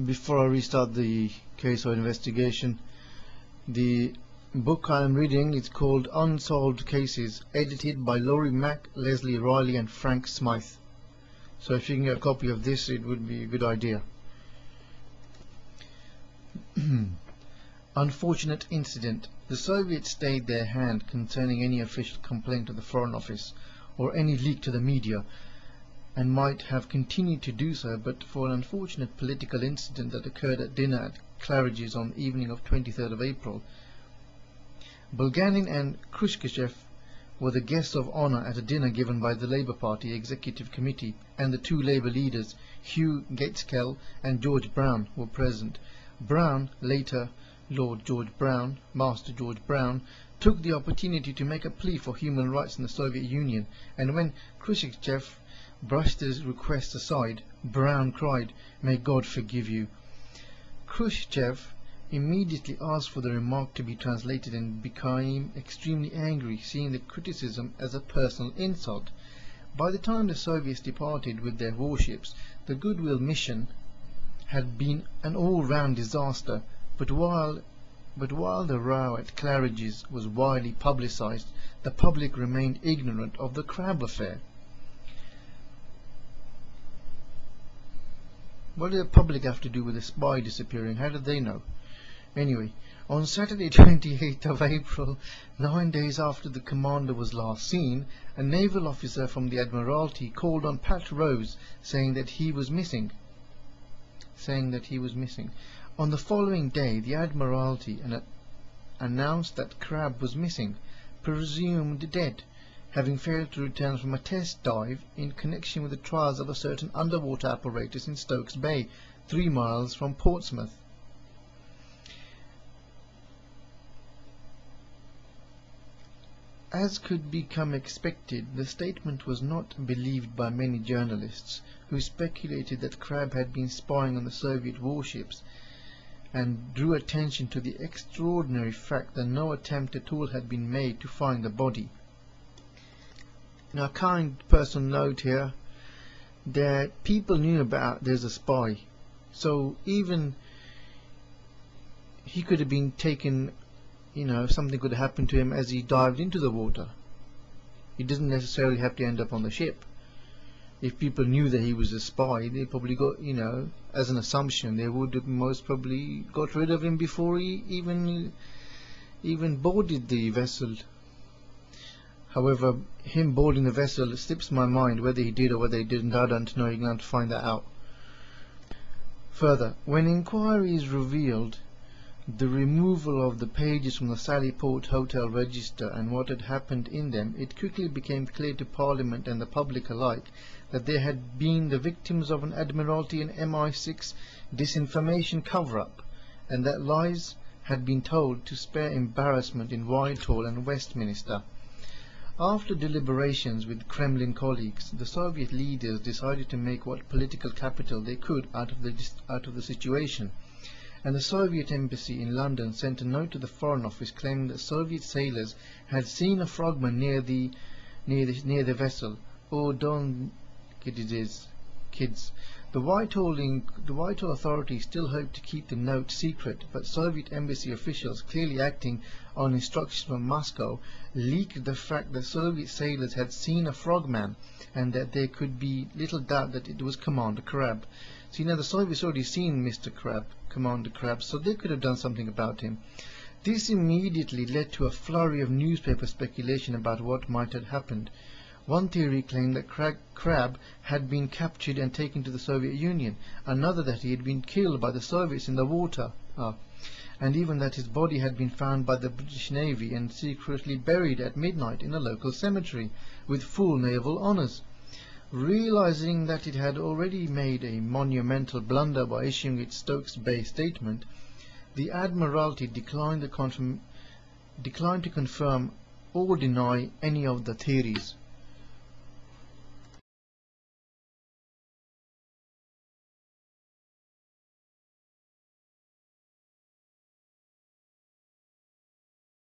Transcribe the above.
Before I restart the case or investigation, the book I am reading is called Unsolved Cases, edited by Laurie Mack, Leslie Riley and Frank Smythe. So if you can get a copy of this, it would be a good idea. Unfortunate incident. The Soviets stayed their hand concerning any official complaint to the Foreign Office or any leak to the media, and might have continued to do so but for an unfortunate political incident that occurred at dinner at Claridge's on the evening of 23rd of April. Bulganin and Khrushchev were the guests of honor at a dinner given by the Labour Party Executive Committee, and the two Labour leaders, Hugh Gaitskell and George Brown, were present. Brown, later Lord George Brown, Master George Brown, took the opportunity to make a plea for human rights in the Soviet Union, and when Khrushchev brushed his request aside, Brown cried, "May God forgive you." Khrushchev immediately asked for the remark to be translated and became extremely angry, seeing the criticism as a personal insult. By the time the Soviets departed with their warships, the Goodwill mission had been an all-round disaster, but while the row at Claridge's was widely publicized, the public remained ignorant of the Crabb affair. What did the public have to do with the spy disappearing? How did they know? Anyway, on Saturday 28th of April, 9 days after the commander was last seen, a naval officer from the Admiralty called on Pat Rose saying that he was missing. On the following day, the Admiralty announced that Crabb was missing, presumed dead, having failed to return from a test dive in connection with the trials of a certain underwater apparatus in Stokes Bay, 3 miles from Portsmouth. As could become expected, the statement was not believed by many journalists, who speculated that Crabb had been spying on the Soviet warships, and drew attention to the extraordinary fact that no attempt at all had been made to find the body. Now, a kind personal note here, that people knew about there's a spy, so even he could have been taken, something could have happened to him as he dived into the water. He doesn't necessarily have to end up on the ship. If people knew that he was a spy, they probably got, as an assumption, they would have most probably got rid of him before he even boarded the vessel. However, him boarding the vessel slips my mind. Whether he did or whether he didn't, I don't know. You're going to have to find that out. Further, when inquiries revealed the removal of the pages from the Sallyport Hotel register and what had happened in them, it quickly became clear to Parliament and the public alike that they had been the victims of an Admiralty and MI6 disinformation cover-up, and that lies had been told to spare embarrassment in Whitehall and Westminster. After deliberations with Kremlin colleagues, the Soviet leaders decided to make what political capital they could out of the situation, and the Soviet embassy in London sent a note to the Foreign Office claiming that Soviet sailors had seen a frogman near the vessel. Oh, don't kids. The Whitehall authorities still hoped to keep the note secret, but Soviet embassy officials, clearly acting on instructions from Moscow, leaked the fact that Soviet sailors had seen a frogman, and that there could be little doubt that it was Commander Crabb. So the Soviets already seen Mr. Crabb, Commander Crabb, so they could have done something about him. This immediately led to a flurry of newspaper speculation about what might have happened. One theory claimed that Crabb had been captured and taken to the Soviet Union, another that he had been killed by the Soviets in the water, and even that his body had been found by the British Navy and secretly buried at midnight in a local cemetery, with full naval honours. Realizing that it had already made a monumental blunder by issuing its Stokes Bay statement, the Admiralty declined to confirm or deny any of the theories.